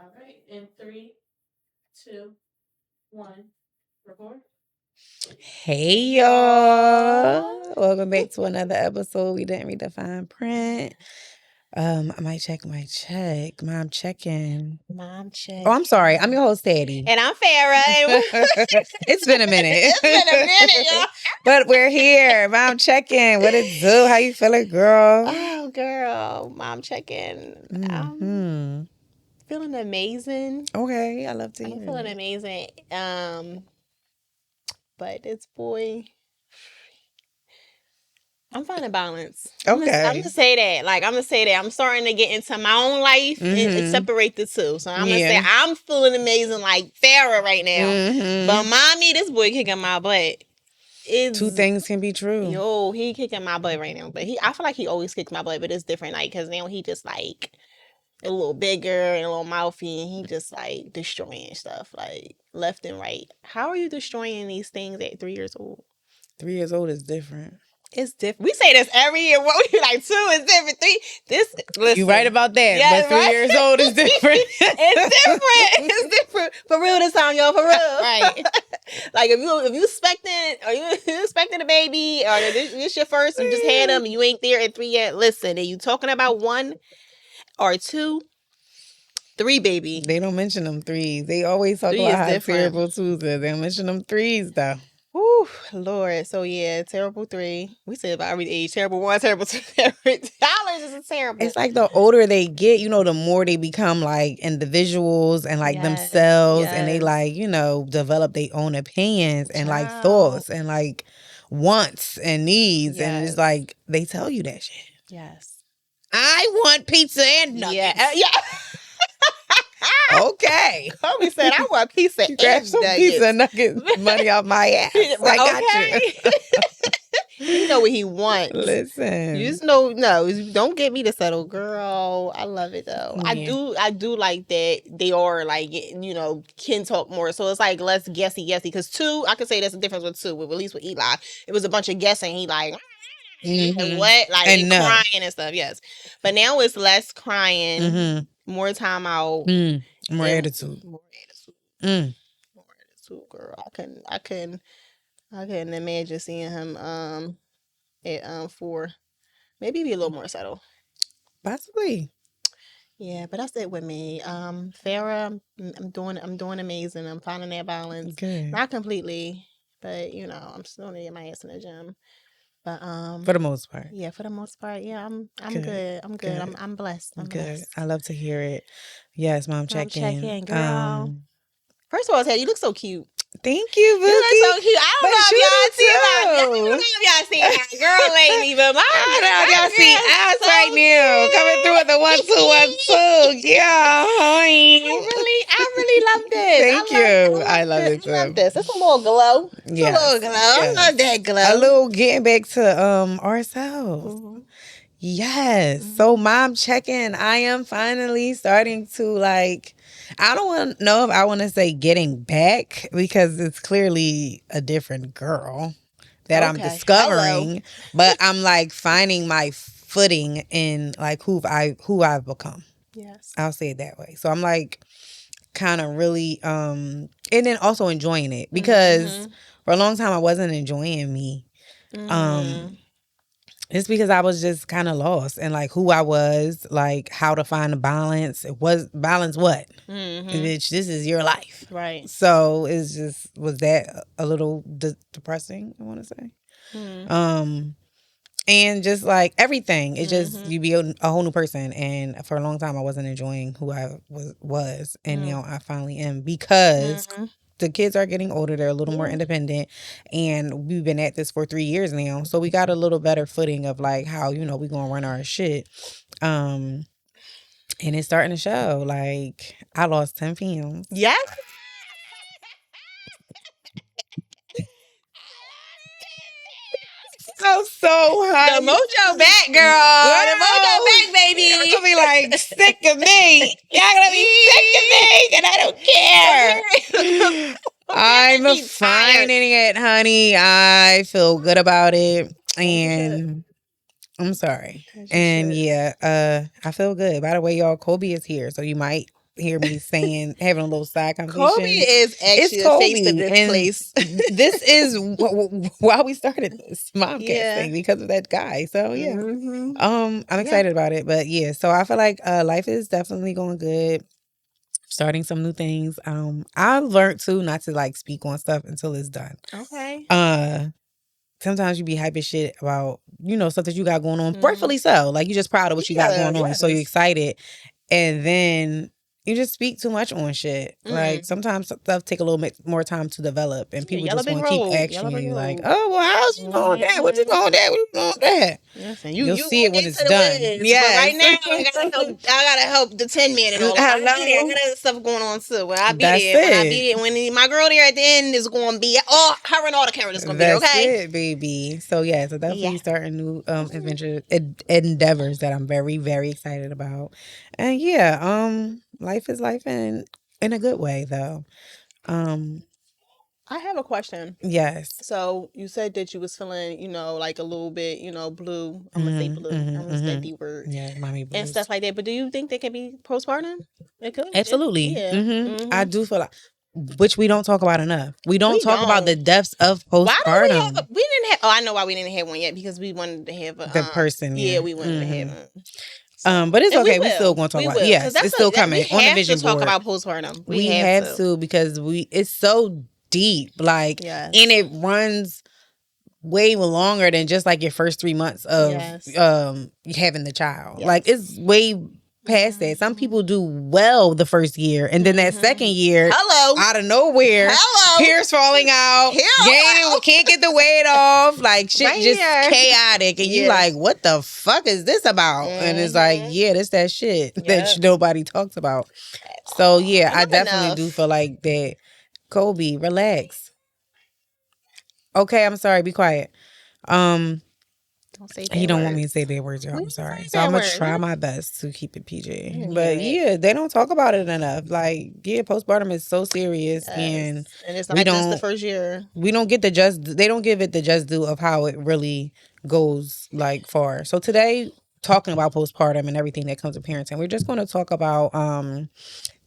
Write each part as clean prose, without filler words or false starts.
All right. In 3, 2, 1, record. Hey y'all. Welcome back to another episode. We didn't read the fine print. I might check my check. Mom checking. Mom check. Oh, I'm sorry. I'm your host, Teddy. And I'm Farrah. It's been a minute. It's been a minute, y'all. But we're here. Mom checking. What it do? How you feeling, girl? Oh, girl. Mom checking. Mm-hmm. Feeling amazing. Okay, I love to hear I'm feeling it. amazing. But this boy, I'm finding balance. Okay. I'm gonna say that. I'm starting to get into my own life and separate the two. So I'm gonna say I'm feeling amazing like Farrah right now. But mommy, this boy kicking my butt. Two things can be true. Yo, he kicking my butt right now. But I feel like he always kicks my butt, but it's different. Like, cause now he just like a little bigger and a little mouthy, and he just like destroying stuff like left and right. How are you destroying these things at 3 years old? 3 years old is different. It's different. We say this every year. What we like 2 is different. 3. Listen. You right about that. Yeah, but 3 years old is different. It's different. It's different. For real this time, y'all. For real. Right. Like if you expecting a baby or this your first, you just had them and you ain't there at 3 yet. Listen, and you talking about 1 or 2, 3, baby. They don't mention them 3s. They always talk about how terrible 2s is. They don't mention them 3s though. Whew, Lord. So yeah, terrible 3. We say about every age. Terrible 1, terrible 2, dollars is terrible. It's like the older they get, the more they become like individuals and like themselves, and they like, develop their own opinions and like thoughts and like wants and needs. And it's like they tell you that shit. Yes. I want pizza and nuggets. Yeah. Okay. Homie said, I want pizza and grab some nuggets. Pizza and nuggets money off my ass. I got you. You know what he wants. Listen. You just know, no, don't get me to settle. Girl, I love it though. Yeah. I do like that they are like, can talk more. So it's like less guessy. Because 2, I could say there's a difference with 2, at least with Eli. It was a bunch of guessing. He like, and what? Like, and crying and stuff, yes. But now it's less crying, more time out. More attitude. More attitude, girl. I couldn't imagine seeing him at 4. Maybe be a little more settled. Possibly. Yeah, but that's it with me. Farrah, I'm doing amazing. I'm finding that balance. Good. Not completely, but I'm still gonna get my ass in the gym. But for the most part. Yeah, for the most part. Yeah, I'm good. I'm good. I'm blessed. I'm good. Blessed. I love to hear it. Yes, Mom, check in. Girl. First of all, Ted, you look so cute. Thank you, Bookie. You look so cute. I don't know if y'all see my girl lately, but I don't know if y'all see us so right now. Coming through with the 1 2 1 2. Yeah, I really love this. Thank you. I love it too. I love this. It's a little glow. Yeah, a little glow. Yes. I love that glow. A little getting back to ourselves. Mm-hmm. Yes. So Mom check-in. I am finally starting to like, I don't know if I want to say getting back because it's clearly a different girl that I'm discovering. Hello. But I'm like finding my footing in like who I've become. Yes. I'll say it that way. So I'm like kind of really and then also enjoying it because for a long time I wasn't enjoying me. It's because I was just kind of lost and like who I was, like how to find a balance. It was balance what? Bitch, this is your life. Right. So it's just, was that a little depressing, I want to say. And just like everything, it just, you be a whole new person. And for a long time, I wasn't enjoying who I was. And now I finally am because the kids are getting older. They're a little more independent. And we've been at this for 3 years now. So we got a little better footing of like how, we going to run our shit. And it's starting to show. Like, I lost 10 pounds. Yes. I'm so hot. The mojo back, girl. The mojo back, baby. Y'all gonna be like sick of me. Y'all gonna be sick of me, and I don't care. I'm finding it, honey. I feel good about it, and I'm sorry. And yeah, I feel good. By the way, y'all, Kobe is here, so you might hear me having a little side conversation. Kobe is actually It's the face Kobe, of this and place. this is why we started this Momcast Yeah. thing, because of that guy. So yeah, Mhm. I'm excited about it. But yeah, so I feel like life is definitely going good. Starting some new things. I've learned too not to like speak on stuff until it's done. Okay. Sometimes you be hype as shit about, stuff that you got going on. Rightfully so. Like, you just proud of what you got going on. So you're excited. And then you just speak too much on shit. Like, sometimes stuff take a little bit more time to develop. And people just want to keep asking you, like, oh, well, how's you doing that? What you doing that? What you doing that? Listen, You'll see it when it's done. But right now, I gotta help the 10 man and all. I got other stuff going on too. When I be there, when I be there, when my girl there at the end is going to be, her and all the characters going to be there, okay? That's it, baby. So yeah, so definitely starting new adventure endeavors that I'm very, very excited about. And yeah, life is life in a good way though. I have a question. Yes. So you said that you was feeling, like a little bit, blue. I'm gonna say blue. I'm gonna say the word. Yeah, mommy blues. And stuff like that. But do you think they can be postpartum? It could. Absolutely. I do feel like, which we don't talk about enough. We don't talk about the depths of postpartum. Why don't we didn't have. Oh, I know why we didn't have one yet, because we wanted to have the person. Yeah, we wanted to have one. But it's okay. We still going to talk about it. Yes, it's still coming on the vision board. We have to talk about postpartum. We have to, because it's so deep, like, and it runs way longer than just like your first 3 months of having the child. Like, it's way past that. Some people do well the first year, and then that second year, out of nowhere, hair's falling out, can't get the weight off, like shit just chaotic, and you like, what the fuck is this about? And it's like, yeah, that's that shit that nobody talks about. So yeah, I definitely do feel like that. Kobe, relax. Okay, I'm sorry. Be quiet. Don't say that. He don't want me to say that word, y'all. I'm sorry. So I'm gonna try my best to keep it PG. But yeah, they don't talk about it enough. Like, yeah, postpartum is so serious, and it's not just the first year. We don't get they don't give it the just due of how it really goes, like, far. So today, talking about postpartum and everything that comes with parenting, we're just going to talk about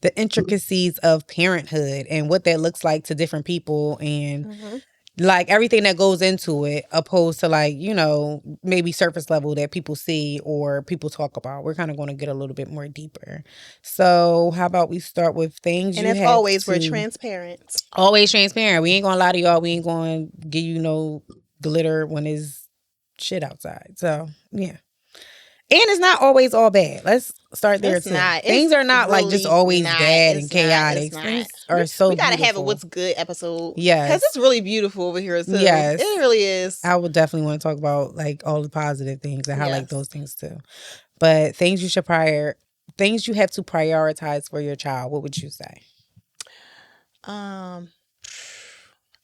the intricacies of parenthood and what that looks like to different people, and like everything that goes into it, opposed to, like, maybe surface level that people see or people talk about. We're kind of going to get a little bit more deeper. So how about we start with things and as always, we're transparent. Always transparent. We ain't going to lie to y'all. We ain't going to give you no glitter when there's shit outside. So yeah. And it's not always all bad. Let's start there too. Things are not really like just always bad and chaotic. Things are so we gotta beautiful. have a what's good episode. Yes. Because it's really beautiful over here too. Yes. It really is. I would definitely want to talk about like all the positive things and highlight those things too. But things you have to prioritize for your child, what would you say?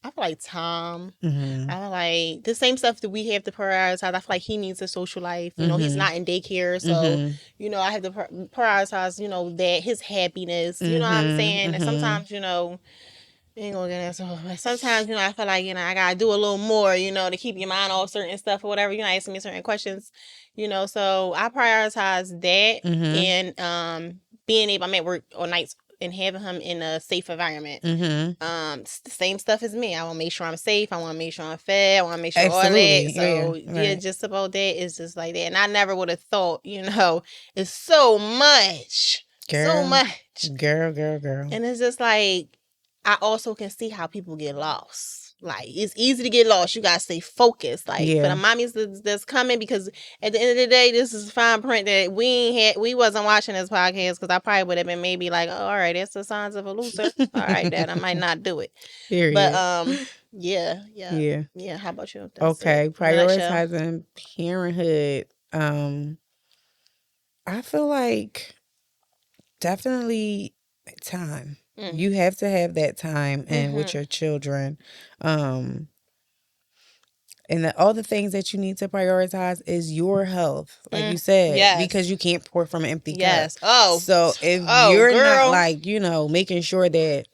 I feel like Tom. I feel like the same stuff that we have to prioritize. I feel like he needs a social life. He's not in daycare. So, I have to prioritize, that his happiness. You know what I'm saying? And sometimes, we ain't gonna get that. But sometimes, I feel like, I gotta do a little more, to keep your mind off certain stuff or whatever. Asking me certain questions, so I prioritize that and being able, I'm at work on nights, and having him in a safe environment. It's the same stuff as me. I want to make sure I'm safe. I want to make sure I'm fed. I want to make sure all that. So yeah, just about that is just like that. And I never would have thought, it's so much. Girl, so much. Girl. And it's just like, I also can see how people get lost. Like, it's easy to get lost. You gotta stay focused. Like, for the mommies that's coming, because at the end of the day, this is fine print that we wasn't watching this podcast, because I probably would have been maybe like, oh, all right, that's the signs of a loser. All right, Dad, I might not do it. Period. But yeah. How about you? Okay, prioritizing parenthood. I feel like definitely time. You have to have that time and with your children. And all the things that you need to prioritize is your health, like you said, because you can't pour from an empty cup. So if you're not like, making sure that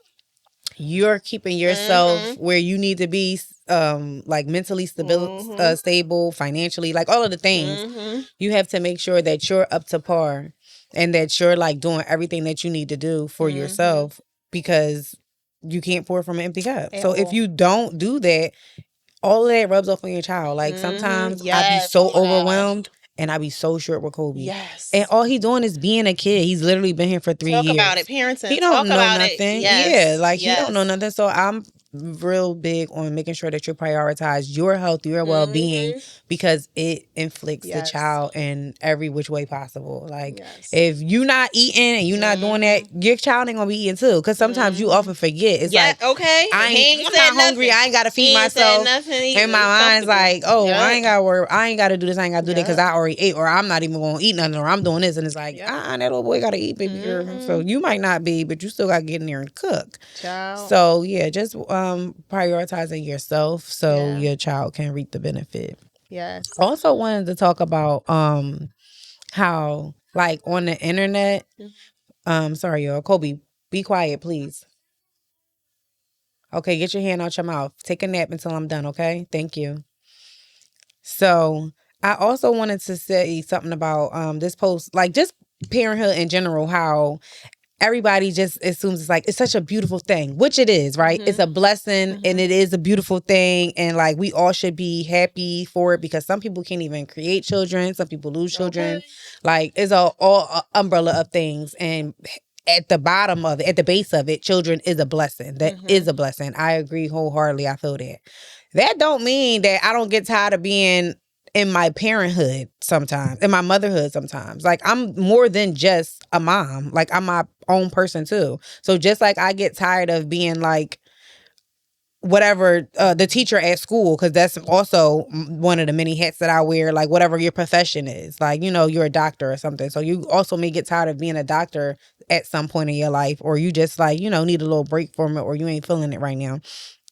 you're keeping yourself where you need to be, like mentally stable, financially, like all of the things, you have to make sure that you're up to par and that you're like doing everything that you need to do for yourself because you can't pour from an empty cup. So if you don't do that, all of that rubs off on your child. Like sometimes I be so overwhelmed and I be so short with Kobe. Yes. And all he doing is being a kid. He's literally been here for 3 years. Talk about it, parenting. He don't Talk know about nothing. It. Yes. Yeah, like he don't know nothing. So I'm real big on making sure that you prioritize your health, your well-being, because it inflicts the child in every which way possible. Like if you not eating and you not doing that, your child ain't gonna be eating too. Because sometimes you often forget. It's like, okay, I'm not hungry. I ain't gotta feed myself. And my mind's like, oh, I ain't gotta worry. I ain't gotta do this. I ain't gotta do that because I already ate, or I'm not even gonna eat nothing, or I'm doing this. And it's like, that little boy gotta eat, baby girl. So you might not be, but you still gotta get in there and cook. So yeah, just prioritizing yourself so your child can reap the benefit. Yes. Also wanted to talk about how like on the internet, sorry y'all, Kobe, be quiet please. Okay, get your hand out your mouth. Take a nap until I'm done, okay? Thank you. So I also wanted to say something about this post, like just parenthood in general, how everybody just assumes it's like it's such a beautiful thing, which it is, right? It's a blessing and it is a beautiful thing, and like we all should be happy for it because some people can't even create children, some people lose children. Like it's all umbrella of things, and at the bottom of it, at the base of it, children is a blessing. That is a blessing. I agree wholeheartedly. I feel that. That don't mean that I don't get tired of being in my parenthood sometimes, in my motherhood sometimes. Like I'm more than just a mom. Like I'm my own person too. So just like I get tired of being like whatever the teacher at school, because that's also one of the many hats that I wear, like whatever your profession is, like, you know, you're a doctor or something, so you also may get tired of being a doctor at some point in your life, or you just like, you know, need a little break from it, or you ain't feeling it right now.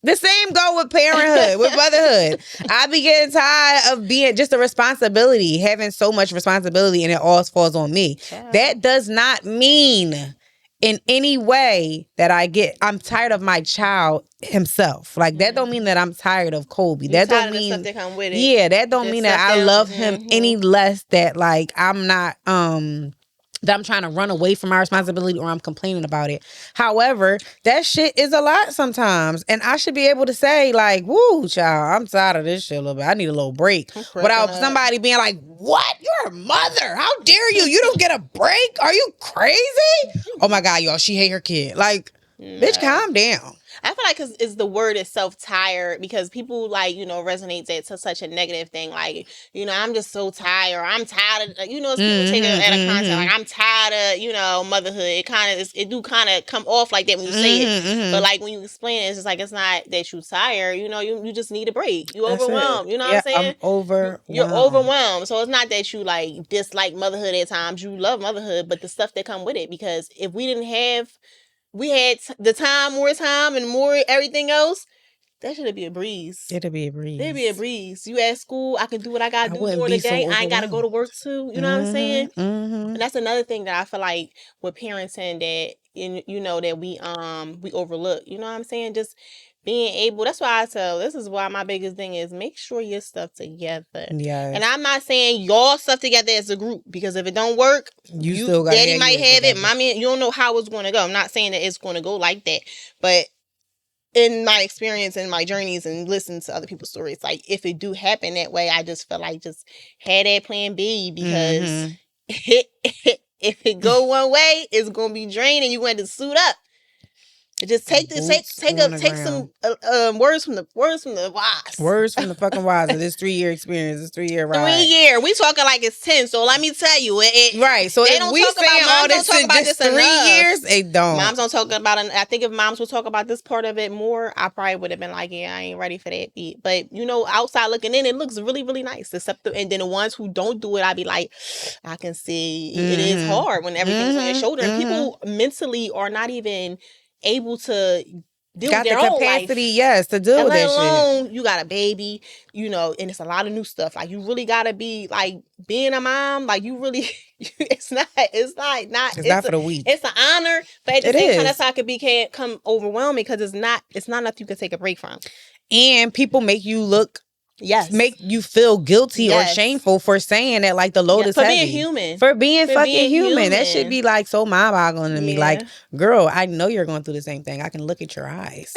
The same go with parenthood, with motherhood. I be getting tired of being just a responsibility, having so much responsibility, and it all falls on me. That does not mean in any way that I'm tired of my child himself. Like that don't mean that I'm tired of Kobe. That don't mean stuff that come with it. Yeah, that don't mean that I love him any less. That like I'm not that I'm trying to run away from my responsibility or I'm complaining about it. However, that shit is a lot sometimes. And I should be able to say like, woo, child, I'm tired of this shit a little bit. I need a little break. Without somebody being like, what? You're a mother. How dare you? You don't get a break? Are you crazy? Oh my God, y'all, she hate her kid. Like, bitch, calm down. I feel like it's the word itself, tired, because people like, you know, resonates that to such a negative thing. Like, you know, I'm just so tired, or I'm tired of, you know, people take it at a concept. Like, I'm tired of, you know, motherhood. It do kind of come off like that when you say it. But like when you explain it, it's just like, it's not that you tired, you know, you just need a break. You overwhelmed. You know what I'm saying? I'm overwhelmed. You're overwhelmed. So it's not that you like dislike motherhood at times. You love motherhood, but the stuff that come with it. Because if we didn't have, we had the time, more time, and more everything else, that should be a breeze. It'll be a breeze. It'd be a breeze. You at school, I can do what I gotta do during the day. I ain't gotta go to work too. You know what I'm saying? And that's another thing that I feel like with parenting that you know that we overlook. You know what I'm saying? Just being able. That's why I tell. This is why my biggest thing is make sure your stuff together. Yeah. And I'm not saying y'all stuff together as a group, because if it don't work, you still got daddy might have it. Mommy, you don't know how it's going to go. I'm not saying that it's going to go like that, but in my experience and my journeys and listening to other people's stories, like if it do happen that way, I just feel like just had that plan B, because if it go one way, it's gonna be draining. You want to suit up. Just take some words from the wise. Words from the fucking wise of this 3-year experience, this 3-year ride. 3 year. We talking like it's 10. So let me tell you, right. So if we saying all this in just 3 years, they don't. Moms don't talk about it. I think if moms would talk about this part of it more, I probably would have been like, yeah, I ain't ready for that beat. But you know, outside looking in, it looks really, really nice. And then the ones who don't do it, I'd be like, I can see it is hard when everything's on your shoulder. And people mentally are not even able to deal with their own capacity, life. yes, to deal with that shit. Let alone you got a baby, you know, and it's a lot of new stuff. Like you really gotta be like being a mom. Like you really, it's not for the weak. It's an honor, but at the same time, that's how it become overwhelming, because it's not enough you can take a break from. And people make you look Yes. make you feel guilty or shameful for saying that like the load is for heavy. being human. For being fucking human. That should be like so mind-boggling to me. Like, girl, I know you're going through the same thing. I can look at your eyes.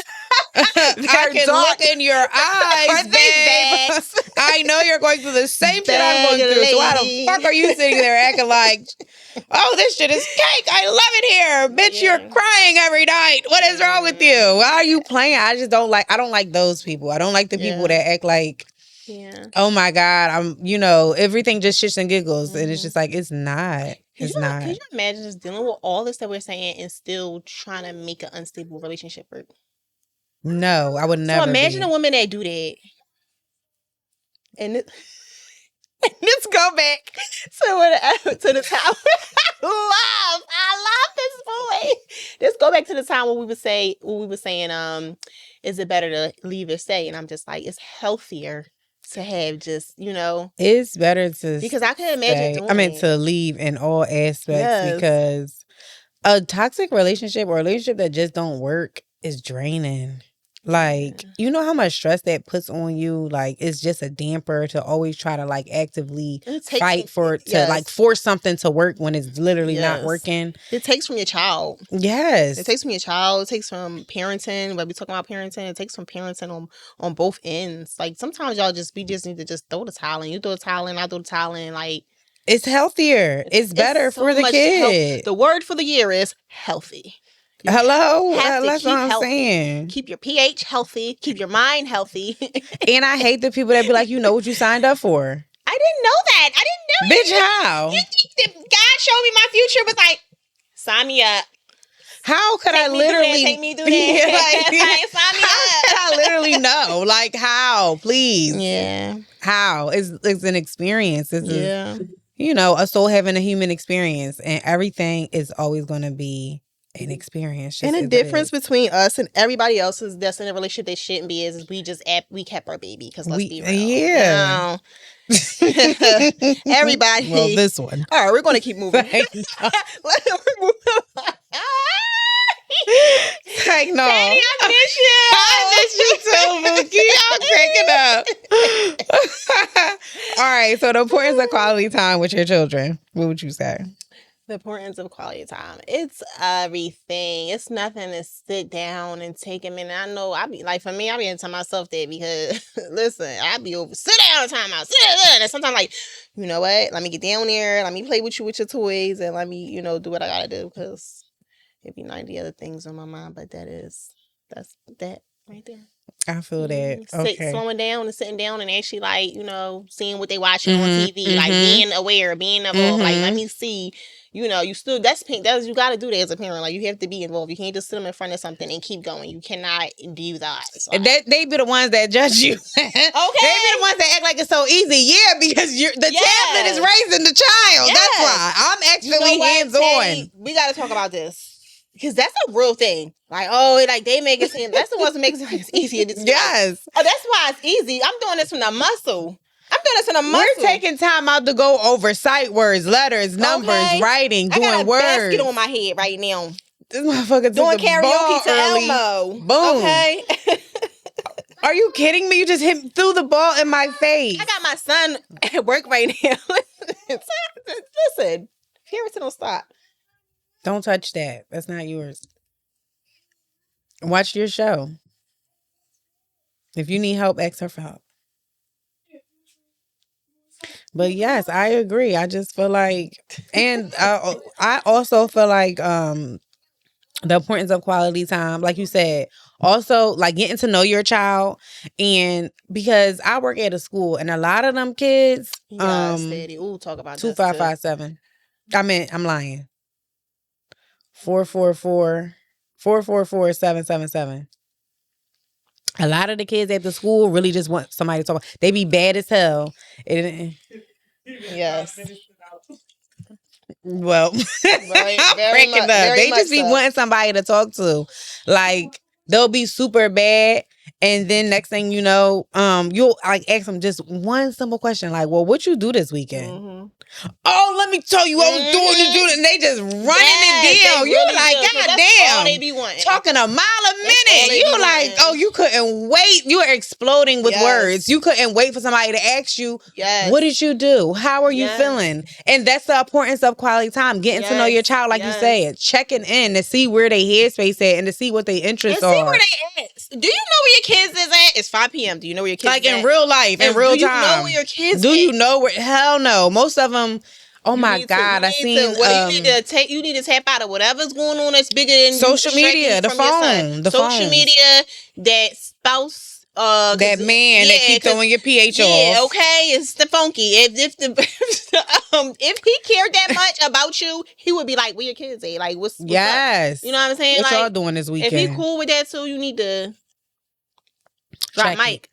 I can look in your eyes, babe. I know you're going through the same shit I'm going through. So why the fuck are you sitting there acting like, oh, this shit is cake. I love it here. Bitch, you're crying every night. What is wrong with you? Why are you playing? I don't like those people. I don't like the people that act like, oh my God, everything just shits and giggles. And it's just like, it's not. It's not. Can you imagine just dealing with all this that we're saying and still trying to make an unstable relationship work? No, I would never. So imagine a woman that do that. And let's go back to the time. I love this boy. Let's go back to the time when we were saying, is it better to leave or stay? And I'm just like, it's healthier to have just, it's better to because I can imagine to leave in all aspects because a toxic relationship or a relationship that just don't work is draining. Like, you know how much stress that puts on you? Like, it's just a damper to always try to, like, actively fight to force something to work when it's literally not working. It takes from your child. Yes. It takes from your child. It takes from parenting. When we talking about parenting, it takes from parenting on both ends. Like, sometimes we just need to just throw the towel in. You throw the towel in, I throw the towel in. Like, it's healthier. It's better for the kid. The word for the year is healthy. Hello? That's what I'm saying. Keep your pH healthy. Keep your mind healthy. And I hate the people that be like, you know what you signed up for. I didn't know that. I didn't know Bitch, how? God showed me my future was like, sign me up. How could I literally take me through that? Sign me up. How could I literally know? Like, how? Please. Yeah. How? It's an experience. This is, a soul having a human experience. And everything is always going to be an experience. And the difference between us and everybody else that's in a relationship that shouldn't be is we kept our baby. Because let's be real. Yeah. Everybody. Well, this one. All right, we're going to keep moving. Like, no. Daddy, I miss you. I miss you too, Mookie. I'm cracking up. All right, so the importance of quality time with your children. What would you say? The importance of quality time. It's everything. It's nothing to sit down and take a minute. I know for me, I be into myself that because, listen, I be over, sit down and time out, sit down. And sometimes like, you know what? Let me get down there. Let me play with you with your toys and let me, do what I got to do because it'd be 90 other things on my mind. But that's that right there. I feel that. Okay. Slowing down and sitting down and actually like, seeing what they watching on TV, like being aware, being involved. Like, let me see, you still, you got to do that as a parent. Like, you have to be involved. You can't just sit them in front of something and keep going. You cannot do that. So. They be the ones that judge you. Okay. They be the ones that act like it's so easy. Yeah, because the tablet is raising the child. Yes. That's why. I'm actually hands-on. We got to talk about this. Because that's a real thing. Like, they make it seem, that's the ones that make it seem like it's easy. Yes. Oh, that's why it's easy. I'm doing this from the muscle. We're taking time out to go over sight words, letters, numbers, writing, doing words. I got a basket on my head right now. This motherfucker doing karaoke to Elmo. Boom. Okay. Are you kidding me? You just threw the ball in my face. I got my son at work right now. Listen, parents don't stop. Don't touch that. That's not yours. Watch your show. If you need help, ask her for help. But yes, I agree. I just feel like, and I also feel like the importance of quality time, like you said, also like getting to know your child, and because I work at a school and a lot of them kids, steady. Ooh, talk about 2557. I'm lying. 444-777. A lot of the kids at the school really just want somebody to talk. They be bad as hell. Yes. Well, they just be wanting somebody to talk to. Like, they'll be super bad, and then next thing you know, you'll like ask them just one simple question, like, "Well, what you do this weekend?" Mm-hmm. Oh, let me tell you, I was doing this, and they just running it down. You're like, God damn, all they be wanting. Talking a mile a minute. You like, oh, you couldn't wait. You were exploding with words. You couldn't wait for somebody to ask you, what did you do? How are you feeling? And that's the importance of quality time. Getting to know your child, like you said. Checking in to see where they headspace at and to see what their interests are. See where they at. Do you know where your kids is at? It's 5 p.m. Do you know where your kids like is at? In real life, in real time. Do you know where your kids Do you know where? Hell no. Most of them... Oh my God! I seen. You need to tap out of whatever's going on that's bigger than social media, the phone, social media, that spouse, that man that keep throwing your pH off. Yeah, okay, it's the funky. If he cared that much about you, he would be like, "Where your kids at? Like, what's up?" You know what I'm saying? What like, y'all doing this weekend? If he cool with that too, you need to drop mic.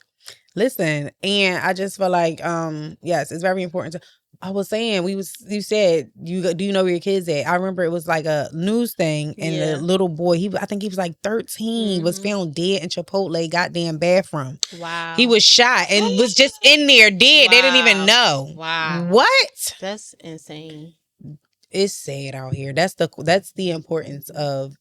Listen, and I just feel like, yes, it's very important. I was saying, you said, do you know where your kids at? I remember it was like a news thing, and the little boy, I think he was like 13, was found dead in Chipotle goddamn bathroom. Wow. He was shot and was just in there dead. Wow. They didn't even know. Wow. What? That's insane. It's sad out here. That's the importance of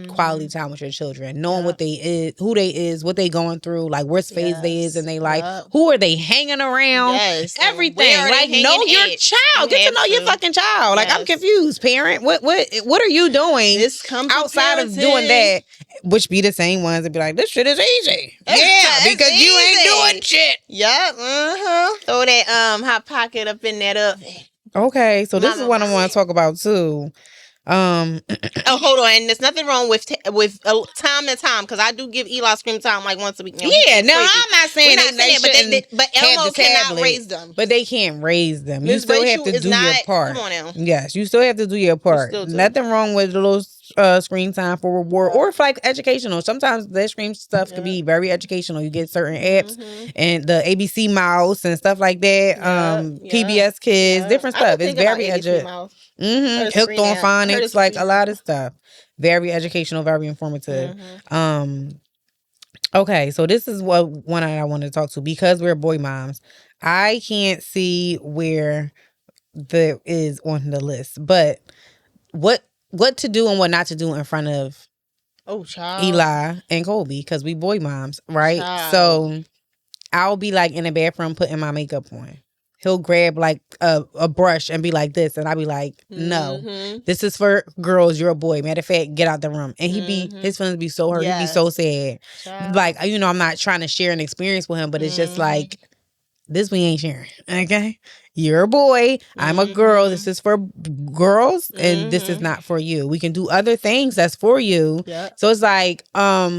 quality time with your children, knowing what they is, who they is, what they going through, like what phase they is in their life, who are they hanging around, everything. Like, know your child, get to know your fucking child. Like, I'm confused, parent. What are you doing outside of doing that? Which be the same ones that be like, this shit is easy. Yeah, because you ain't doing shit. Yep. Throw that hot pocket up in that oven. Okay, so this is what I want to talk about too. Oh, hold on. And there's nothing wrong with time to time, because I do give Eli screen time like once a week. Now, I'm not saying but Elmo cannot raise them. But they can't raise them. You still have to do your part. Come on now. Yes, you still have to do your part. Nothing wrong with a little screen time for reward or for like educational. Sometimes that screen stuff can be very educational. You get certain apps and the ABC Mouse and stuff like that. PBS Kids, different stuff. It's very educational. Hooked on phonics, like a lot of stuff. Very educational, very informative. Okay, so this is one I want to talk to, because we're boy moms. I can't see where there is on the list, but what to do and what not to do in front of Eli and Colby, because we boy moms, right? So I'll be like in the bathroom putting my makeup on. He'll grab like a brush and be like this, and I'll be like, no, this is for girls. You're a boy. Matter of fact, get out the room. And his feelings be so hurt. He'd be so sad. Like, I'm not trying to share an experience with him, but it's just like, this we ain't sharing. Okay, you're a boy. I'm a girl. This is for girls, and this is not for you. We can do other things that's for you. So it's like, how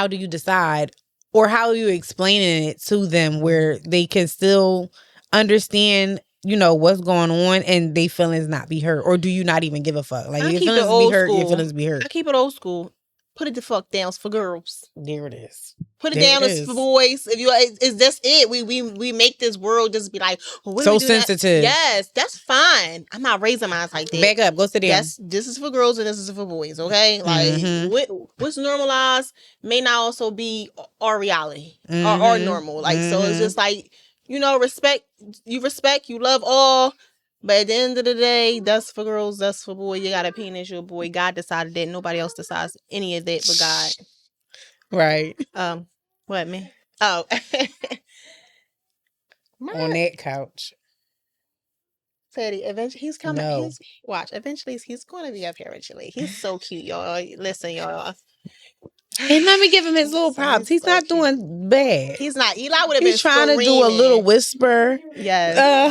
do you decide? Or how are you explaining it to them where they can still understand, what's going on, and they feelings not be hurt? Or do you not even give a fuck? Like, your feelings be hurt, your feelings be hurt. I keep it old school. Put it the fuck down. It's for girls. There it is. Put it down. It's for boys. Is that's it? We make this world just be like, so sensitive. Yes, that's fine. I'm not raising mine like that. Back up. Go sit down. This is for girls and this is for boys. Okay, like what's normalized may not also be our reality or normal. Like, so it's just like, respect. You love all. But at the end of the day, that's for girls, that's for boys. You got a penis, you're a boy. God decided that. Nobody else decides any of that but God. Right. What, man? Oh. On that couch. Teddy, eventually he's coming. No. Eventually he's going to be up here eventually. He's so cute, y'all. Listen, y'all. And let me give him his little props. He's not doing bad. He's not. Eli would have been trying to do a little whisper. Yes.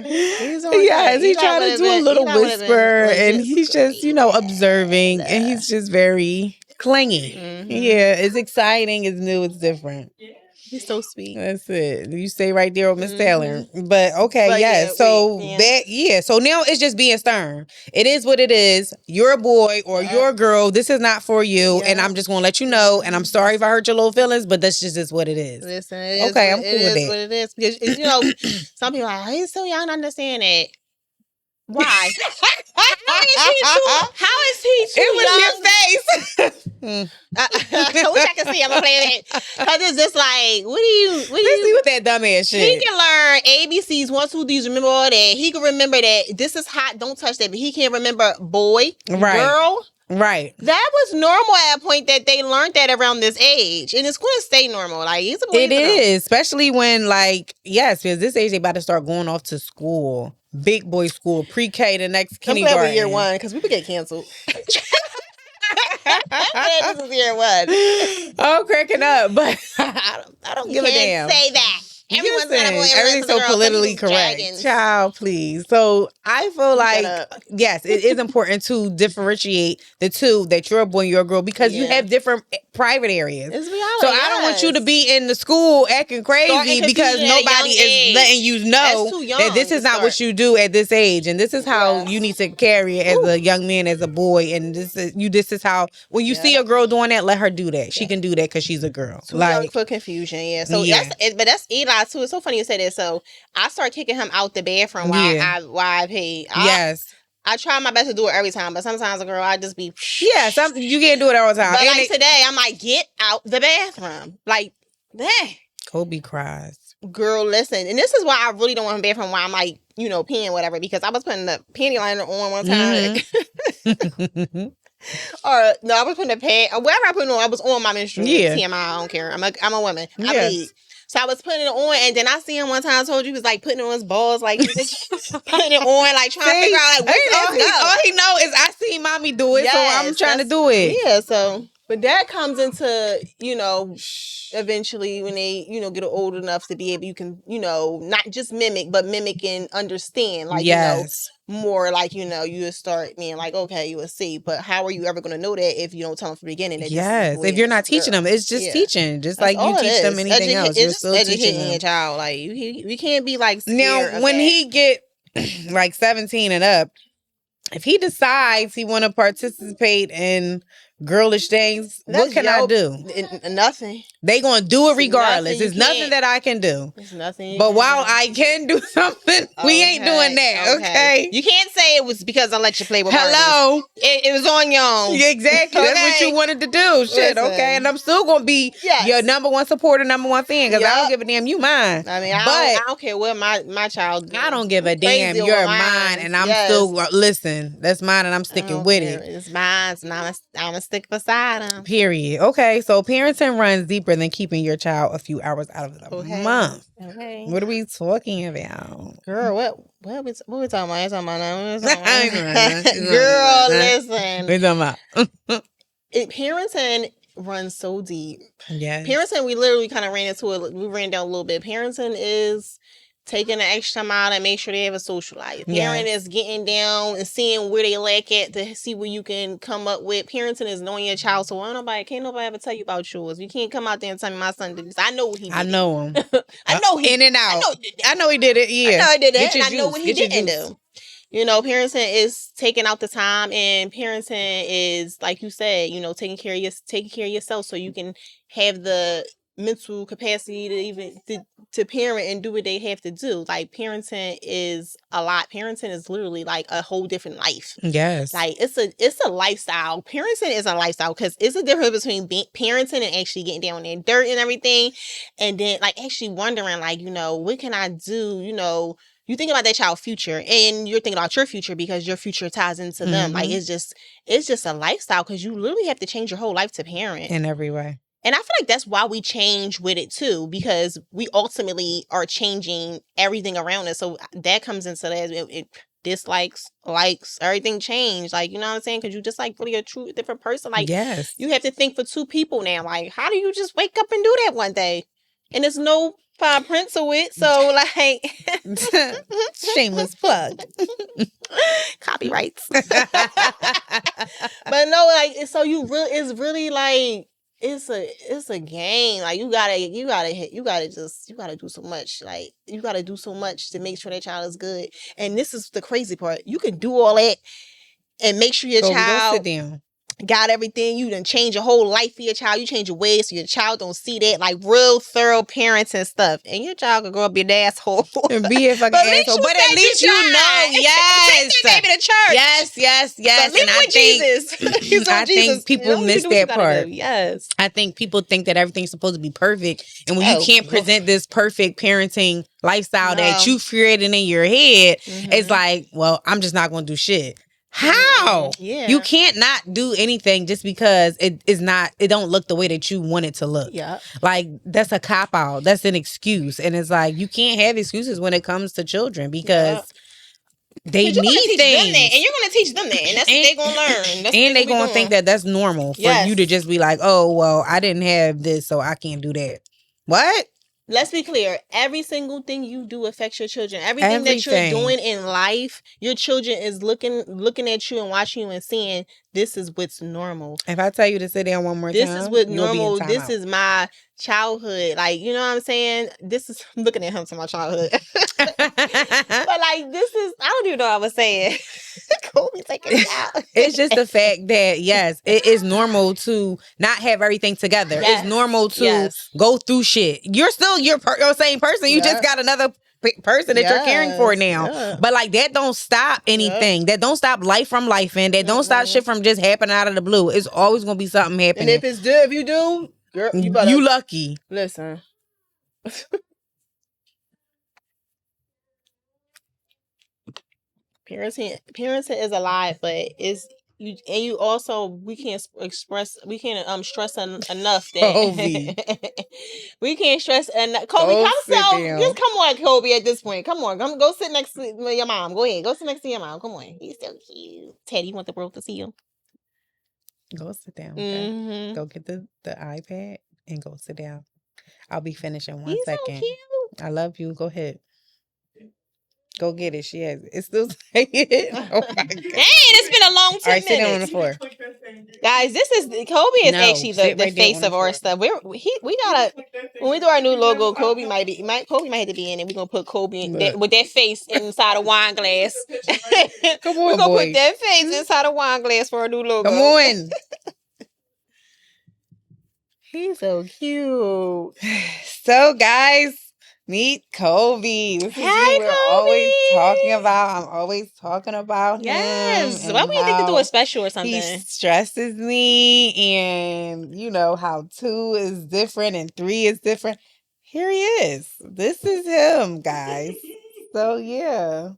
He's trying to do a little whisper, and he's just, observing, and he's just very clingy. Yeah, it's exciting, it's new, it's different. He's so sweet. That's it. You stay right there with Miss Taylor. But okay, so now it's just being stern. It is what it is. You're a boy or you're a girl. This is not for you, and I'm just gonna let you know. And I'm sorry if I hurt your little feelings, but that's just what it is. Listen, I'm cool with that. What it is, because some people are like, he's so young to understand that. Why? How is he too young? It was your face. I wish I could see. I'm gonna play that. Cause it's just like, let's see what that dumbass shit. He can learn ABCs, 1, 2, 3s, remember all that. He can remember that this is hot, don't touch that. But he can't remember boy, girl, Right. That was normal at a point that they learned that around this age. And it's going to stay normal. Like, he's a boy. It is. Especially when, like, yes, because this age they about to start going off to school. Big boy school. Pre-K, the next kindergarten. I'm glad we're year one because we would get canceled. This is year one. I'm cracking up, but I don't give a damn. Say that. Everything's so politically correct. Child, please. So I feel like, yes, it is important to differentiate the two, that you're a boy and you're a girl, because you have different private areas. It's reality, so I don't want you to be in the school acting crazy because nobody is letting you know that this is not what you do at this age, and this is how you need to carry it as a young man, as a boy, and this is how, when you see a girl doing that, let her do that. She can do that because she's a girl. Too young for confusion, So that's Eli too. It's so funny you say that. So I start kicking him out the bathroom while I pee. I try my best to do it every time, but sometimes, girl, I just be you can't do it all the time. But like today, I'm like, get out the bathroom, like that. Kobe cries. Girl, listen, and this is why I really don't want him bathroom. Why I'm like, peeing whatever, because I was putting the panty liner on one time. Mm-hmm. Or no, I was putting a pad or whatever I put it on. I was on my menstrual. TMI, I don't care. I'm a woman. I bleed. So I was putting it on, and then I see him one time. I told you he was like putting it on his balls, like putting it on, like trying to figure out like where did this go. All he know is I see mommy do it, so I'm trying to do it. Yeah, so but that comes into eventually when they get old enough to be able, you can not just mimic, but mimic and understand, like more like you start being like, okay, you will see, but how are you ever going to know that if you don't tell them from the beginning? That if you're not teaching them, it's just teaching, just like you teach them anything else. You're still teaching your child. Like we can't be like now when he get like 17 and up, if he decides he want to participate in girlish things, what can I do? Nothing. They gonna do it regardless. It's nothing that I can do. It's nothing. But while I can do something, we ain't doing that. Okay. You can't say it was because I let you play with Hello. It was on your own. Exactly. That's what you wanted to do. Shit. Listen. Okay. And I'm still gonna be your number one supporter, number one fan, because I don't give a damn. You mine. I mean, I don't care what my child do. I don't give a damn. You're mine, and I'm still listen. That's mine, and I'm sticking with it. It's mine, and I'm gonna stick beside him. Period. Okay. So parenting runs deeper than keeping your child a few hours out of the month. Okay. What are we talking about? Girl, what we talking about? Girl, listen. What are we talking about? Parenting runs so deep. Yes. Parenting, we literally kind of ran into it. We ran down a little bit. Parenting is taking the extra mile and make sure they have a social life. Parenting is getting down and seeing where they lack at to see what you can come up with. Parenting is knowing your child. So can't nobody ever tell you about yours. You can't come out there and tell me my son did this. I know what he did. I know him. I know he in and out. I know he did it. Yeah. I know he did it. And I know what he didn't do. Parenting is taking out the time, and parenting is, like you said, taking care of yourself so you can have the mental capacity to even to parent and do what they have to do. Like, parenting is a lot. Parenting is literally like a whole different life. Yes. Like, it's a lifestyle. Parenting is a lifestyle, because it's a difference between parenting and actually getting down in dirt and everything, and then like actually wondering like, what can I do? You think about that child's future, and you're thinking about your future because your future ties into them. Like, it's just a lifestyle, because you literally have to change your whole life to parent in every way. And I feel like that's why we change with it too, because we ultimately are changing everything around us. So that comes into that. It dislikes, likes, everything changed. Like, you know what I'm saying? Because you just like really a true different person. Like, you have to think for two people now. Like, how do you just wake up and do that one day? And there's no fine print to it. So like, shameless plug. Copyrights. But no, like, so it's really like, it's a game. Like, you gotta do so much. Like, you gotta do so much to make sure that child is good. And this is the crazy part. You can do all that and make sure your child sit down. Got everything. You done change your whole life for your child. You change your ways so your child don't see that. Like, real thorough parents and stuff. And your child could grow up be an asshole. And be a fucking asshole. But at least you know. Yes. Take that baby to church. Yes. So and I think people miss that part. Yes. I think people think that everything's supposed to be perfect. And when you can't present this perfect parenting lifestyle that you created in your head, it's like, well, I'm just not going to do shit. How? Yeah. You can't not do anything just because it is not, it don't look the way that you want it to look. Yeah. Like, that's a cop out. That's an excuse. And it's like, you can't have excuses when it comes to children because they you're need teach things. them that, and you're going to teach them that, and that's what they're going to learn. That's and they're going to think that that's normal for you to just be like, oh, well, I didn't have this, so I can't do that. What? Let's be clear. Every single thing you do affects your children. Everything that you're doing in life, your children is looking at you and watching you and saying, this is what's normal. If I tell you to sit down one more time, this is what normal. This is my childhood. Like, you know what I'm saying? This is looking at him to my childhood. But like, this is, I don't even know what I was saying. Kobe taking it out. It's just the fact that, yes, it is normal to not have everything together. Yes. It's normal to go through shit. You're still your same person. You just got another person that you're caring for now. Yeah. But like, that don't stop anything. That don't stop life from life, and that don't stop shit from just happening out of the blue. It's always gonna be something happening. And if you do, girl, you lucky. Listen. Parenting is a lie, but you also, we can't stress enough that we can't stress enough. Kobe, just come on, Kobe. At this point, come on, go sit next to your mom. Go ahead, go sit next to your mom. Come on, he's so cute. Teddy, you want the world to see you? Go sit down. Okay? Mm-hmm. Go get the iPad and go sit down. I'll be finished in 1 second. So cute. I love you. Go ahead. Go get it. She has it. It's still saying it. Oh my God. Dang, it's been a long 10 minutes. All right, sit down on the floor. Guys, Kobe is actually the face of our stuff. We gotta, when we do our new logo, Kobe might have to be in it. We're gonna put Kobe with that face inside a wine glass. Come on, we're gonna put that face inside a wine glass for our new logo. Come on. He's so cute. So guys, meet Kobe. This is who we're always talking about. I'm always talking about him. Yes. Why we think to do a special or something? He stresses me, and you know how 2 is different and 3 is different. Here he is. This is him, guys. So yeah.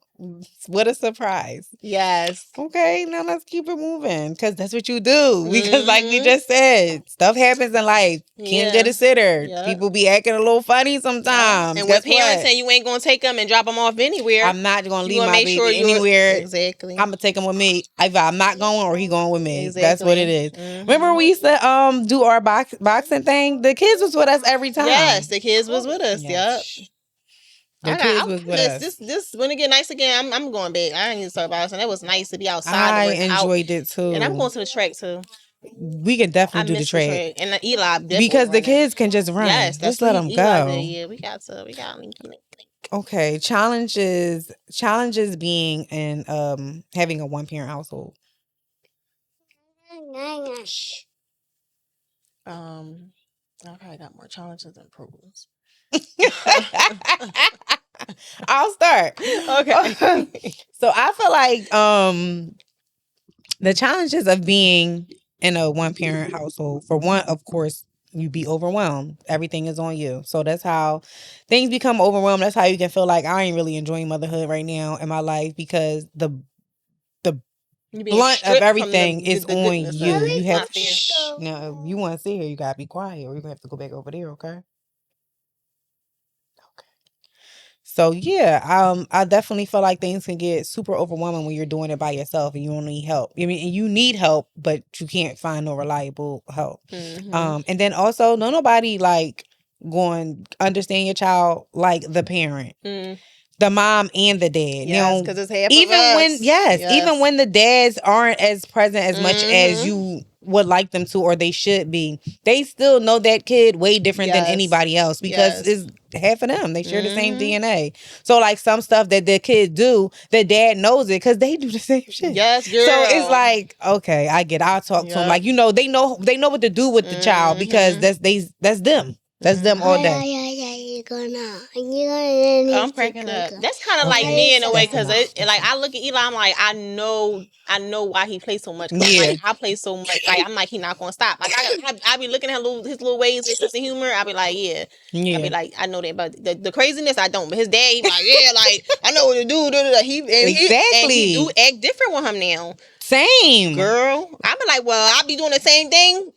What a surprise. Yes. Okay, now let's keep it moving, because that's what you do. Because like we just said, stuff happens in life. Can't get a sitter. Yep. People be acting a little funny sometimes. And when parents say you ain't going to take them and drop them off anywhere, I'm not going to leave my baby anywhere. Exactly. I'm going to take him with me. Either I'm not going or he going with me. Exactly. That's what it is. Mm-hmm. Remember we used to do our boxing thing? The kids was with us every time. Yes, the kids was with us. Yes. Yep. The kids was with us. This when it get nice again, I'm going back. I ain't need to talk about it. And that was nice to be outside. I enjoyed it too. And I'm going to the track too. We can definitely do the track. And Eli, because the kids can just run. Yes, just let them go. Yeah, we got to. Okay, challenges being in having a 1-parent household. I probably got more challenges than pros. I'll start. Okay. So I feel like the challenges of being in a 1-parent household, for one, of course, you be overwhelmed. Everything is on you. So that's how things become overwhelmed. That's how you can feel like I ain't really enjoying motherhood right now in my life, because the blunt of everything is on you. You have to no, you want to sit here, you gotta be quiet, or you're gonna have to go back over there, okay? So yeah, I definitely feel like things can get super overwhelming when you're doing it by yourself and you don't need help. I mean, you need help, but you can't find no reliable help. Mm-hmm. And then also, nobody like going understand your child like the parent. The mom and the dad. Yes, because it's half even of us. When even when the dads aren't as present as much as you would like them to, or they should be, they still know that kid way different than anybody else, because it's half of them. They share the same DNA. So like some stuff that the kids do, the dad knows it because they do the same shit. Yes, girl. So it's like, okay, I get it. I'll talk to them. Like, you know, they know what to do with the child, because that's them. That's them all day. I'm cracking up. That's kind of like me in a way because like I look at Eli, I'm like I know why he plays so much. Yeah. Like I play so much. Like I'm like he not gonna stop. Like I be looking at his little ways, his sense of humor. I be like I be like I know that, but the craziness I don't. But his dad, he be like like I know what to do. He do act different with him now. Same, girl. I be like, well, I be doing the same thing.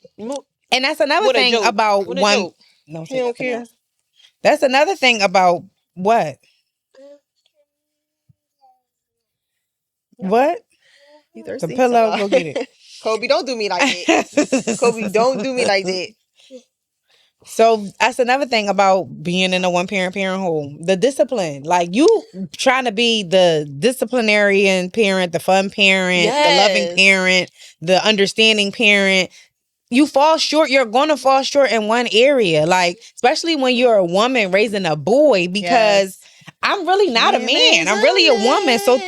And that's another thing about one. No, he don't care. That's another thing about what? What? The pillow, go get it. Kobe, don't do me like that. Kobe, don't do me like that. So that's another thing about being in a one-parent home. The discipline. Like you trying to be the disciplinarian parent, the fun parent, the loving parent, the understanding parent. You fall short. You're going to fall short in one area. Like, especially when you're a woman raising a boy, because I'm really not a man. I'm really a woman. So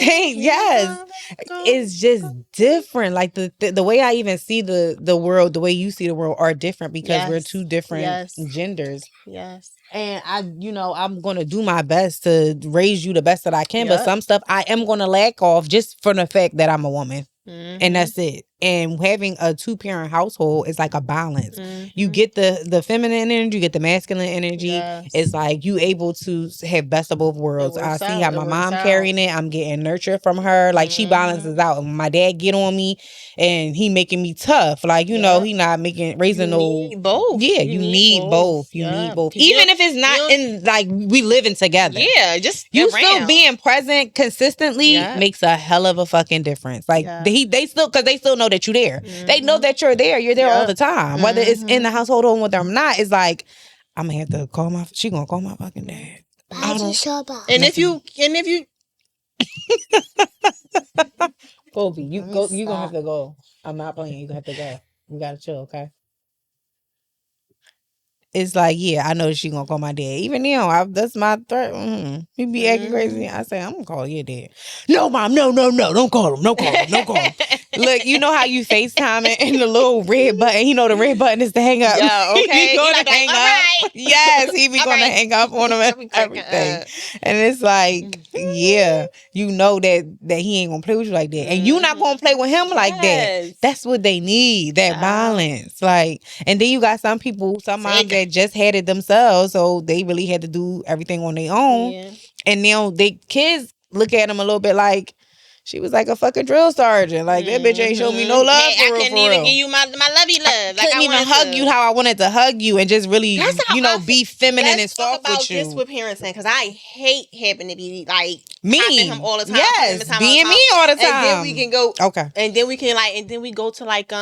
it's just different. Like the way I even see the world, the way you see the world are different because we're two different genders. Yes. And I'm going to do my best to raise you the best that I can. But some stuff I am going to lack off just for the fact that I'm a woman. Mm-hmm. And that's it. And having a 2-parent household is like a balance. Mm-hmm. You get the feminine energy, you get the masculine energy. Yes. It's like you able to have best of both worlds. I see how my mom carrying it. I'm getting nurture from her. Like she balances out. And my dad get on me and he making me tough. Like, he not raising no. Need both. Yeah, you need both. You need both. Even if it's not in like we living together. Yeah, just you still being present consistently makes a hell of a fucking difference. Like they still know that you're there. Mm-hmm. They know that you're there. You're there all the time. Whether it's in the household or with them or not, it's like I'm gonna have to call she gonna call my fucking dad. And if you Kobe, you gonna have to go. I'm not playing. You gonna have to go. You gotta chill, okay? It's like, I know that she gonna call my dad. Even now, that's my threat. Mm-hmm. He be acting crazy. I say, I'm gonna call your dad. No, mom, no, don't call him. Don't call him. Look, you know how you FaceTime it and the little red button. The red button is to hang up. Yeah, okay. He going to hang up. Right. Yes, he be going to hang up on him and everything. And it's like, you know that he ain't gonna play with you like that, and you not gonna play with him like that. That's what they need. That balance. Like, and then you got some people, some moms that just had it themselves, so they really had to do everything on their own. And now they kids look at them a little bit like she was like a fucking drill sergeant. Like that bitch ain't showing me no love. I couldn't even give you my lovey love. Like, I couldn't even hug you how I wanted to hug you and just really be feminine and soft with you. Let's talk about this with parenting, because I hate having to be like me him all the time. Yes, being me all the time. And then we can go. Okay. And then we can and then we go to like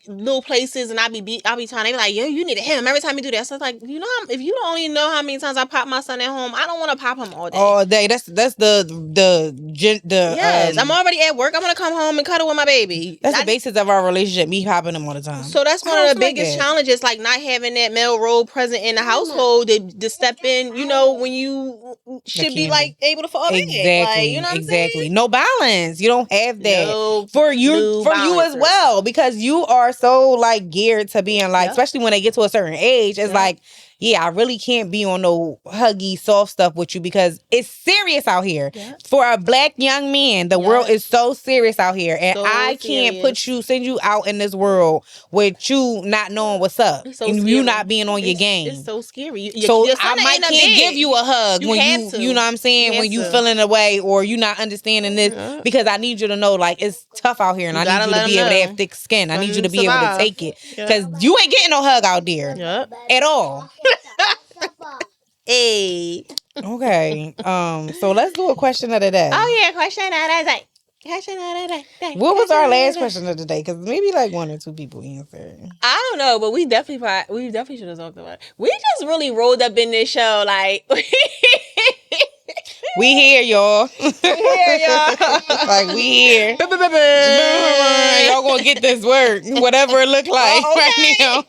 little places, and I'll be trying to be like, yo, you need to hit him every time you do that. So it's like, if you don't only know how many times I pop my son at home, I don't want to pop him all day. All day. That's the yes. I'm already at work. I want to come home and cuddle with my baby. That's the basis of our relationship. Me popping him all the time. So that's one of the biggest challenges, like not having that male role present in the household to step in. When you should be like able to fall back. Exactly. Like, exactly. No balance. You don't have that for you as well, because you are so like geared to being like, especially when they get to a certain age, it's like, I really can't be on no huggy soft stuff with you because it's serious out here. For a black young man, the world is so serious out here, and I can't send you out in this world with you not knowing what's up and you not being on your game. It's so scary. So I might can't give you a hug when you know what I'm saying, when you feeling away or you not understanding this, because I need you to know like it's tough out here, and I need you to be able to have thick skin. I need you to be able to take it, because you ain't getting no hug out there at all. Hey. Okay. So let's do a question of the day. Oh yeah, question of the day. What was our last question of the day? Because maybe like 1 or 2 people answered. I don't know, but we definitely should have talked about it. We just really rolled up in this show like. We here, y'all. We here, y'all. Like, we here. Y'all gonna get this work, whatever it look like right now.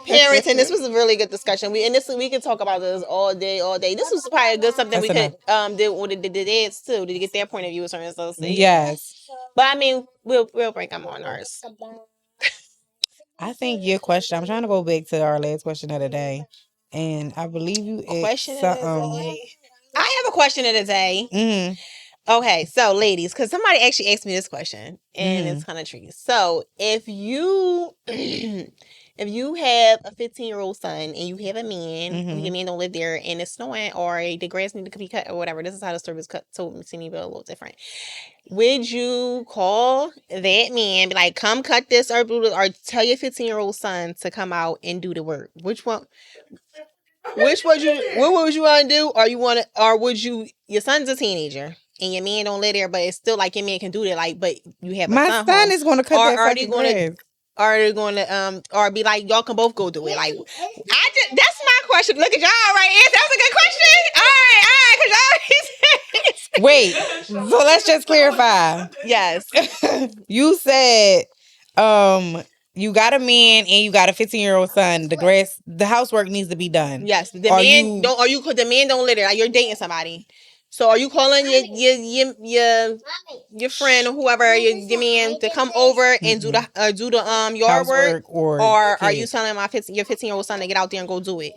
Parenting. This was a really good discussion. We can talk about this all day. This was probably a good something we could do with the dads too, to get their point of view of certain stuff. Yes. But I mean, we'll break them on ours. I think your question, I'm trying to go back to our last question of the day. And I believe you Question asked of the day. I have a question of the day. Mm-hmm. Okay, so ladies, because somebody actually asked me this question, and it's kind of tricky. So if you if you have a 15-year-old son and you have a man, and your man don't live there, and it's snowing or the grass need to be cut or whatever, this is how the story was cut. Told me to me, but a little different. Would you call that man, be like, come cut this or tell your 15-year-old son to come out and do the work? Which one? What would you want to do? Or would you? Your son's a teenager, and your man don't live there, but it's still like your man can do that. Like, but you have a My son. son is going to cut that fucking grass. Are they going to or be like, y'all can both go do it? Like, that's my question. Look at y'all right. That was a good question. All right, Wait, so let's just clarify. Yes. You said, you got a man and you got a 15-year-old son. The housework needs to be done. Yes. The man don't live there. Like, you're dating somebody. So are you calling your friend or whoever, your man, to come over and do the yard work, or are you telling your 15-year-old son to get out there and go do it?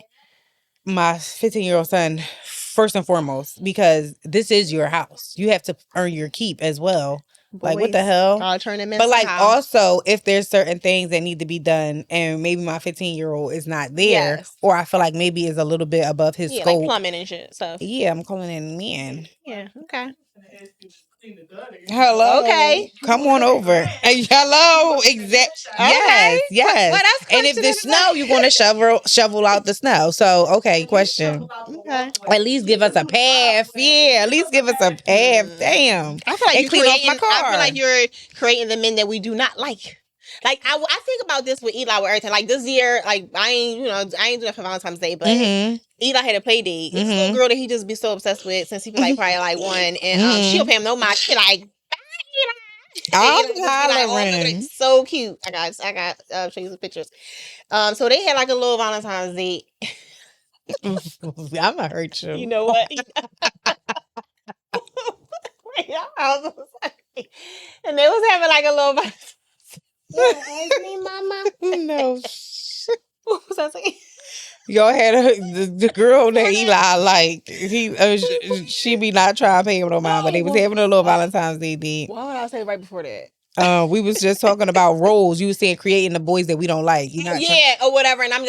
My 15-year-old son, first and foremost, because this is your house. You have to earn your keep as well. Boys, like, what the hell? I'll turn them in. But like, also, if there's certain things that need to be done, and maybe my 15-year-old is not there, or I feel like maybe is a little bit above his scope, like plumbing and shit stuff. Yeah, I'm calling it a man. Yeah. Okay. Hello. Okay. Come on over. Hello. Yes. Yes. Well, and if there's snow, you're going to shovel out the snow. So, okay. Question. Okay. At least give us a path. Yeah. At least give us a path. Damn. I feel like and clean off my car. I feel like you're creating the men that we do not like. Like, I think about this with Eli with everything. Like, this year, like, I ain't doing that for Valentine's Day, but Eli had a play date. It's a little girl that he just be so obsessed with since he be like probably like one, and she don't pay him no mind. She like, bye, Eli. Like, so cute. I got show you some pictures. So they had like a little Valentine's date. I'm gonna hurt you. You know what? And they was having like a little. Me, mama. No. What was I saying? Y'all had the girl that Eli liked. She be not trying to pay him no mind, but they was having a little Valentine's Day date. What would I say right before that? We was just talking about roles. You was saying creating the boys that we don't like. Or whatever. And I'm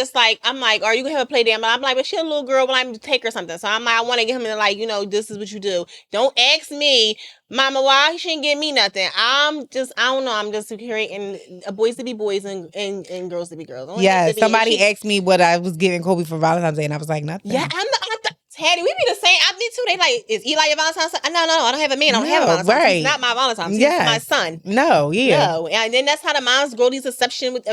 like, are you gonna have a play date? I'm like, but she a little girl, but I'm to take her something. So I'm like, I want to get him to like, this is what you do. Don't ask me, Mama, why he shouldn't give me nothing. I don't know. I'm just creating boys to be boys and girls to be girls. Somebody asked me what I was giving Kobe for Valentine's Day, and I was like, nothing. Yeah, Hattie, we be the same. Me too. They like, is Eli your Valentine's? No, I don't have a man. I don't have a Valentine's. Right. He's not my Valentine's. He's my son. No, and then that's how the moms grow these obsession with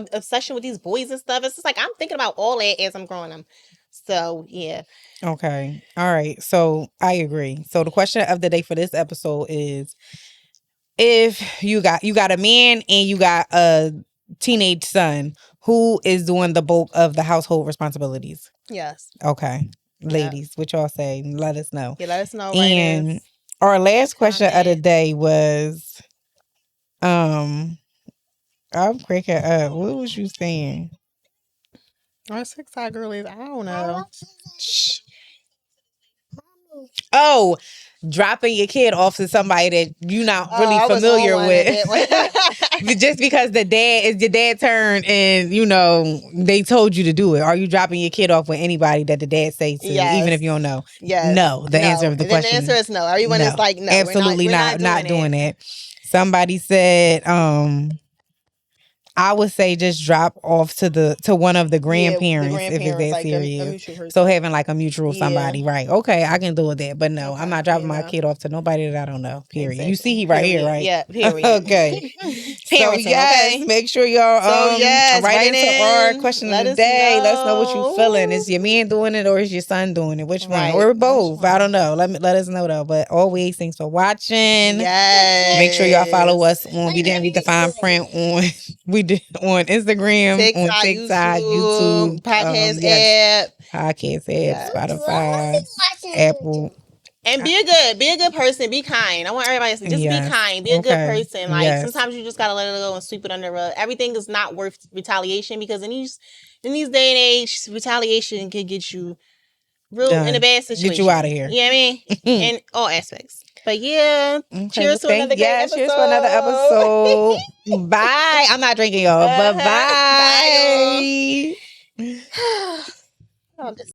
these boys and stuff. It's just like I'm thinking about all that as I'm growing them. So yeah. Okay. All right. So I agree. So the question of the day for this episode is: if you got a man and you got a teenage son, who is doing the bulk of the household responsibilities? Yes. Okay. Ladies, what y'all say? Let us know. Yeah, let us know. And our last question of the day was, I'm cracking up. What was you saying? Our 6 girlies, I don't know. Oh, dropping your kid off to somebody that you're not really familiar with. Just because your dad turned and they told you to do it. Are you dropping your kid off with anybody that the dad says to, even if you don't know? Yes. No. The answer of the question. The answer is no. Everyone is like, no. Absolutely not doing that. Somebody said, I would say just drop off to one of the grandparents, if it's that like serious. So having like a mutual somebody, right? Okay, I can do with that, but no, I'm not dropping my kid off to nobody that I don't know. Period. Exactly. You see, he right here, right? Yeah. Period. Okay. So yes, make sure y'all write into our question of the day. Let us know what you feeling. Is your man doing it or is your son doing it? Which one? Or both? I don't know. Let us know though. But always, thanks for watching. Yes. Make sure y'all follow us on We Didn't Read the Fine Print on Instagram, on TikTok, YouTube, podcast app, Spotify, Apple. And be a good person. Be kind. I want everybody to say, just be kind. Be a good person. Like sometimes you just gotta let it go and sweep it under the rug. Everything is not worth retaliation because in these day and age, retaliation can get you real in a bad situation. Get you out of here. You know what I mean? In all aspects. But yeah, cheers to another great episode. Cheers for another episode. Bye. I'm not drinking, y'all. But bye. Bye, y'all.